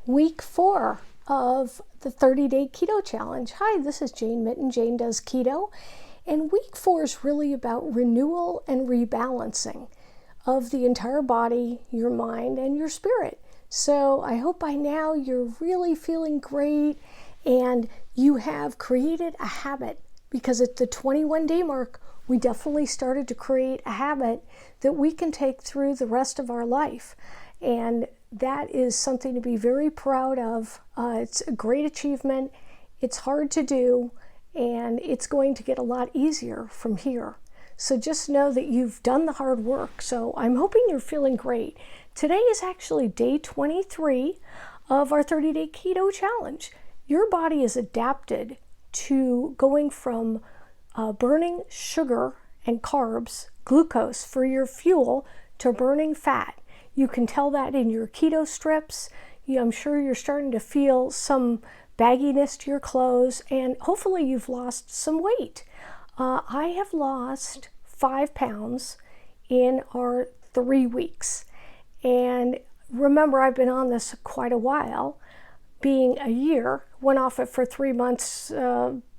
week 4 of the 30-day keto challenge. Hi, this is Jane Mitten. Jane Does Keto. And week 4 is really about renewal and rebalancing of the entire body, your mind, and your spirit. So I hope by now you're really feeling great and you have created a habit, because at the 21-day mark, we definitely started to create a habit that we can take through the rest of our life. And that is something to be very proud of. It's a great achievement. It's hard to do, and it's going to get a lot easier from here. So just know that you've done the hard work. So I'm hoping you're feeling great. Today is actually day 23 of our 30-day keto challenge. Your body is adapted to going from burning sugar and carbs, glucose for your fuel, to burning fat. You can tell that in your keto strips. I'm sure you're starting to feel some bagginess to your clothes, and hopefully you've lost some weight. I have lost 5 pounds in our 3 weeks. And remember, I've been on this quite a while, being a year. Went off it for 3 months,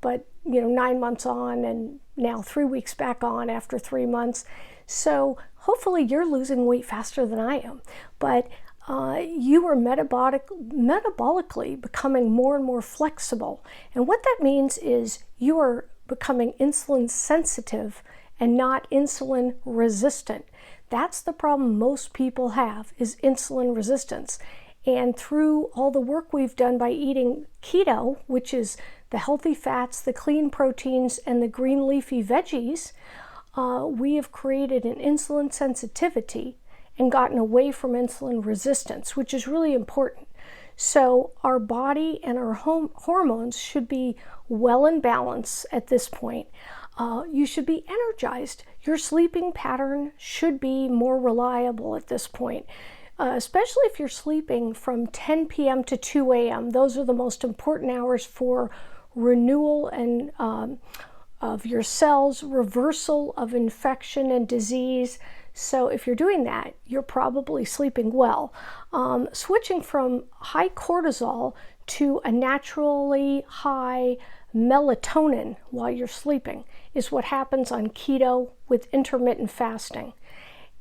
but 9 months on, and now 3 weeks back on after 3 months. So hopefully you're losing weight faster than I am, but you are metabolically becoming more and more flexible. And what that means is you are becoming insulin sensitive and not insulin resistant. That's the problem most people have, is insulin resistance. And through all the work we've done by eating keto, which is the healthy fats, the clean proteins, and the green leafy veggies, we have created an insulin sensitivity and gotten away from insulin resistance, which is really important. So our body and our hormones should be well in balance at this point. You should be energized. Your sleeping pattern should be more reliable at this point, especially if you're sleeping from 10 p.m. to 2 a.m. Those are the most important hours for renewal and of your cells, reversal of infection and disease. So if you're doing that, you're probably sleeping well. Switching from high cortisol to a naturally high melatonin while you're sleeping is what happens on keto with intermittent fasting.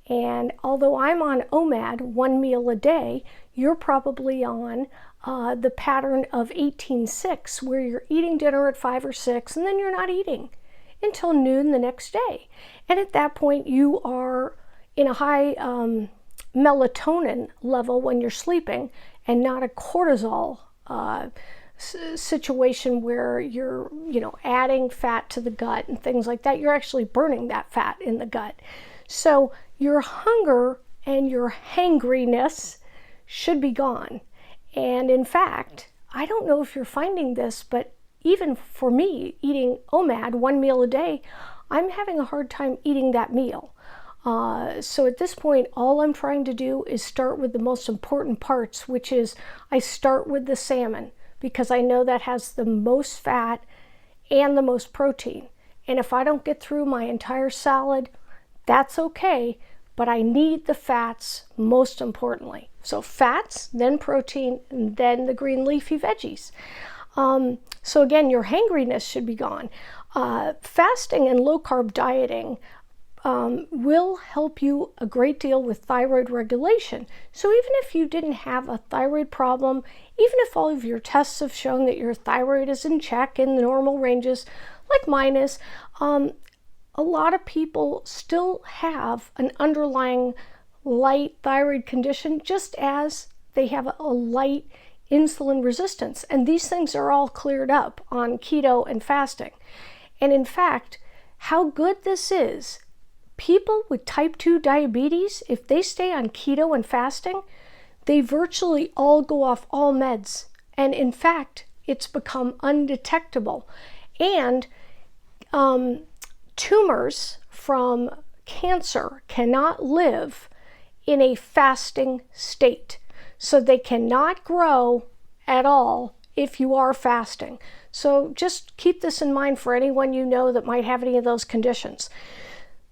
And although I'm on OMAD, 1 meal a day, you're probably on the pattern of 18-6, where you're eating dinner at 5 or 6, and then you're not eating until noon the next day. And at that point, you are in a high melatonin level when you're sleeping, and not a cortisol situation where you're, adding fat to the gut and things like that. You're actually burning that fat in the gut. So your hunger and your hangriness should be gone. And in fact, I don't know if you're finding this, but even for me, eating OMAD, 1 meal a day, I'm having a hard time eating that meal. So at this point, all I'm trying to do is start with the most important parts, which is I start with the salmon, because I know that has the most fat and the most protein. And if I don't get through my entire salad, that's okay, but I need the fats most importantly. So fats, then protein, and then the green leafy veggies. So again, your hangriness should be gone. Fasting and low-carb dieting will help you a great deal with thyroid regulation. So even if you didn't have a thyroid problem, even if all of your tests have shown that your thyroid is in check in the normal ranges, like mine is, a lot of people still have an underlying light thyroid condition, just as they have a light insulin resistance. And these things are all cleared up on keto and fasting. And in fact, how good this is, people with type 2 diabetes, if they stay on keto and fasting, they virtually all go off all meds. And in fact, it's become undetectable. And tumors from cancer cannot live in a fasting state. So they cannot grow at all if you are fasting. So just keep this in mind for anyone you know that might have any of those conditions.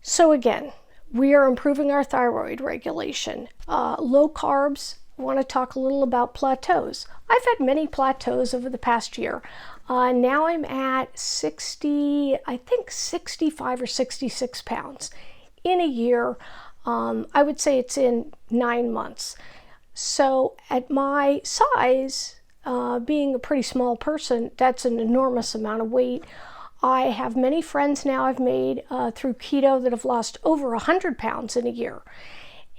So again, we are improving our thyroid regulation. Low carbs want to talk a little about plateaus. I've had many plateaus over the past year. Now I'm at 65 or 66 pounds in a year. I would say it's in 9 months. So at my size, being a pretty small person, that's an enormous amount of weight. I have many friends now I've made through keto that have lost over 100 pounds in a year.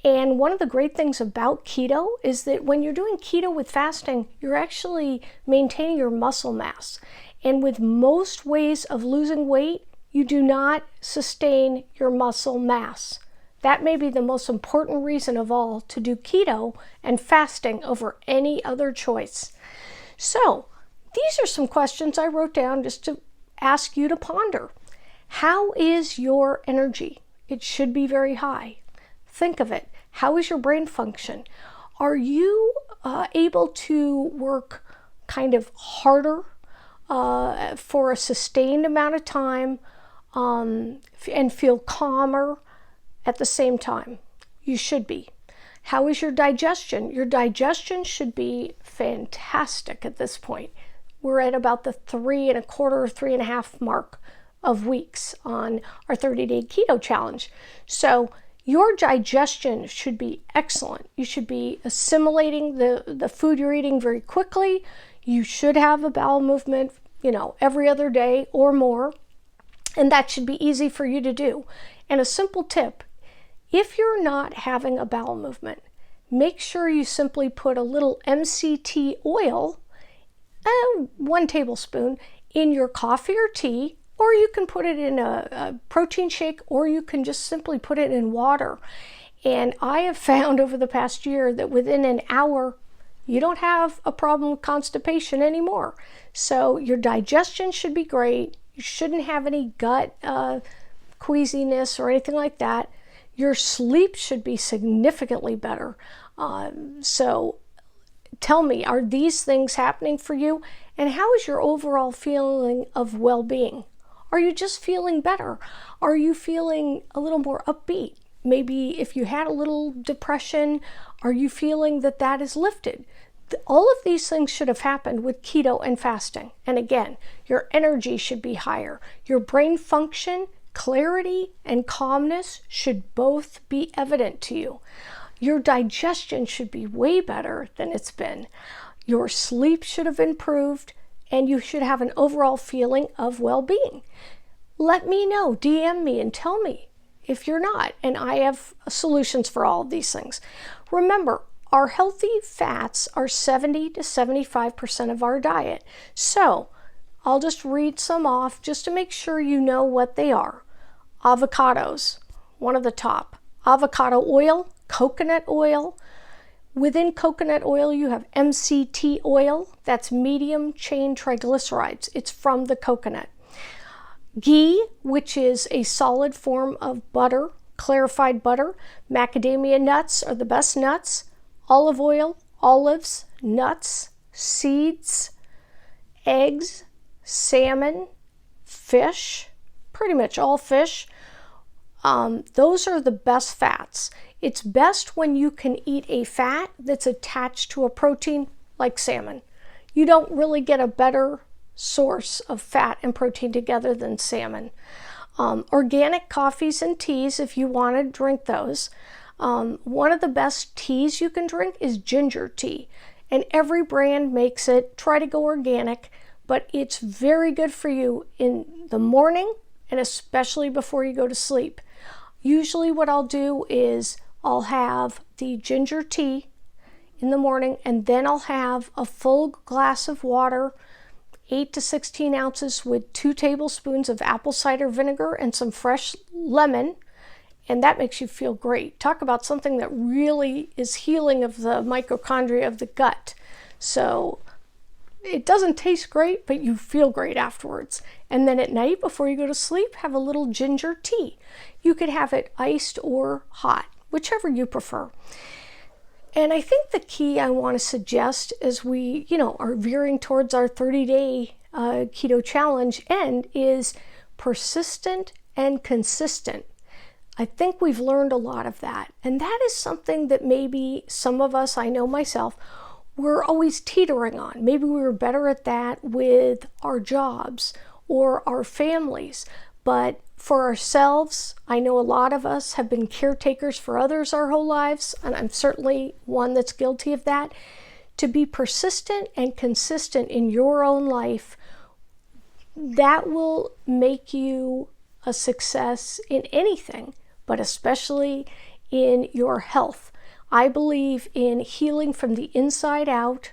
And one of the great things about keto is that when you're doing keto with fasting, you're actually maintaining your muscle mass. And with most ways of losing weight, you do not sustain your muscle mass. That may be the most important reason of all to do keto and fasting over any other choice. So, these are some questions I wrote down just to ask you to ponder. How is your energy? It should be very high. Think of it. How is your brain function? Are you able to work kind of harder for a sustained amount of time and feel calmer at the same time? You should be. How is your digestion? Your digestion should be fantastic at this point. We're at about the 3.25 or 3.5 mark of weeks on our 30-day keto challenge. So your digestion should be excellent. You should be assimilating the food you're eating very quickly. You should have a bowel movement, every other day or more. And that should be easy for you to do. And a simple tip, if you're not having a bowel movement, make sure you simply put a little MCT oil, 1 tablespoon, in your coffee or tea, or you can put it in a protein shake, or you can just simply put it in water. And I have found over the past year that within an hour, you don't have a problem with constipation anymore. So your digestion should be great. You shouldn't have any gut queasiness or anything like that. Your sleep should be significantly better. So tell me, are these things happening for you? And how is your overall feeling of well-being? Are you just feeling better? Are you feeling a little more upbeat? Maybe if you had a little depression, are you feeling that is lifted? All of these things should have happened with keto and fasting. And again, your energy should be higher. Your brain function, clarity, and calmness should both be evident to you. Your digestion should be way better than it's been. Your sleep should have improved, and you should have an overall feeling of well-being. Let me know, DM me and tell me if you're not, and I have solutions for all of these things. Remember, our healthy fats are 70 to 75% of our diet. So I'll just read some off just to make sure you know what they are. Avocados, one of the top. Avocado oil, coconut oil. Within coconut oil, you have MCT oil. That's medium chain triglycerides. It's from the coconut. Ghee, which is a solid form of butter, clarified butter. Macadamia nuts are the best nuts. Olive oil, olives, nuts, seeds, eggs, salmon, fish, pretty much all fish. Those are the best fats. It's best when you can eat a fat that's attached to a protein like salmon. You don't really get a better source of fat and protein together than salmon. Organic coffees and teas, if you want to drink those. One of the best teas you can drink is ginger tea. And every brand makes it. Try to go organic, but it's very good for you in the morning and especially before you go to sleep. Usually what I'll do is I'll have the ginger tea in the morning, and then I'll have a full glass of water, 8 to 16 ounces, with 2 tablespoons of apple cider vinegar and some fresh lemon, and that makes you feel great. Talk about something that really is healing of the mitochondria of the gut. So it doesn't taste great, but you feel great afterwards. And then at night, before you go to sleep, have a little ginger tea. You could have it iced or hot, whichever you prefer. And I think the key I want to suggest as we, are veering towards our 30-day keto challenge end is persistent and consistent. I think we've learned a lot of that. And that is something that maybe some of us, I know myself, we're always teetering on. Maybe we were better at that with our jobs or our families. But for ourselves, I know a lot of us have been caretakers for others our whole lives, and I'm certainly one that's guilty of that. To be persistent and consistent in your own life, that will make you a success in anything, but especially in your health. I believe in healing from the inside out.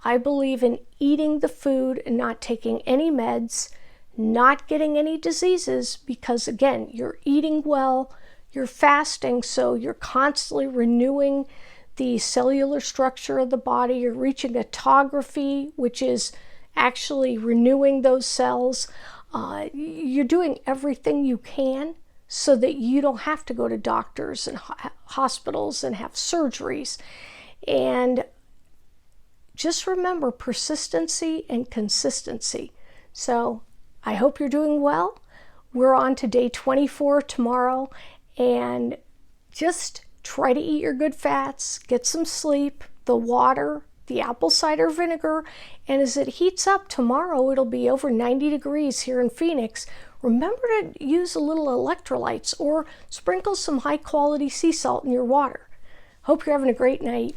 I believe in eating the food and not taking any meds, not getting any diseases, because again, you're eating well, you're fasting, so you're constantly renewing the cellular structure of the body. You're reaching autophagy, which is actually renewing those cells. You're doing everything you can so that you don't have to go to doctors and hospitals and have surgeries. And just remember persistency and consistency. So I hope you're doing well. We're on to day 24 tomorrow, and just try to eat your good fats, get some sleep, the water, the apple cider vinegar, and as it heats up tomorrow, it'll be over 90 degrees here in Phoenix. Remember to use a little electrolytes or sprinkle some high quality sea salt in your water. Hope you're having a great night.